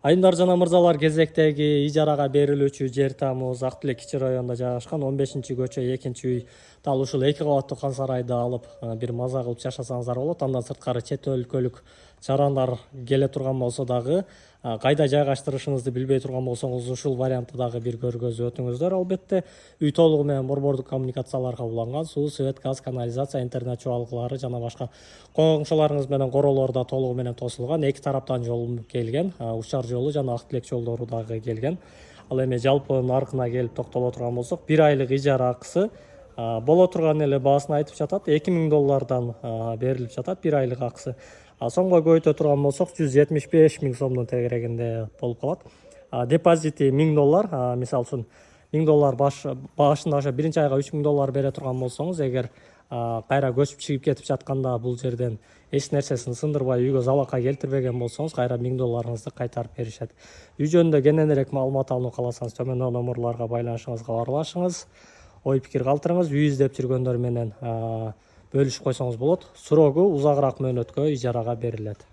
Айымдар жана мырзалар, кезектеги ижарага берилүүчү жер тамыбыз Ак Тилек кичи районунда жайгашкан 15-көчө 2-үй. Дал ушул 2 кабаттуу кан сарайды алып бир маза кылып жашасаңыздар болот. Андан сырткары чет өлкөлүк жарандар келе турган болсо дагы, кайда жайгаштырышыңызды билбей турган болсоңуз, ушул вариантты дагы бир көргөзүп өтүңүздөр. Албетте, үй толугу менен борбордук коммуникацияларга уланган, суу, свет, газ, канализация, интернет чубалгылары жана башка коңшуларыңыз менен королор да толугу менен тосулган. Эки тараптан жол келген, Учар жолу жана Ак Тилек жолдору дагы келген. Ал эми жалпы наркына келип токтоло турган болсок, 1 айлык ижара акысы боло турган эле баасын айтып жатат. $2000 берилип жатат 1 айлык акысы. Сомго көбөйтө турган болсок, 175 000 сомдун тегерегинде болуп калат. Депозити $1000. Мисалы үчүн $1000 башында ошо биринчи айга $3000 бере турган болсоңуз, эгер кайра көчүп чыгып кетип жатканда бул жерден эч нерсесин сындырбай үйгө залакка келтирбеген болсоңуз, кайра $1000 кайтарып беришет. Үй жөнүндө кененирээк маалымат алууну кааласаңыз, төмөндөгү номерлорго байланышыңызга барлашыңыз. Ой пикир калтырыңыз. Үй издеп жүргөндөр менен бөлүшүп койсоңуз болот. Сурогу узагыраак мөөнөткө ижарага берилет.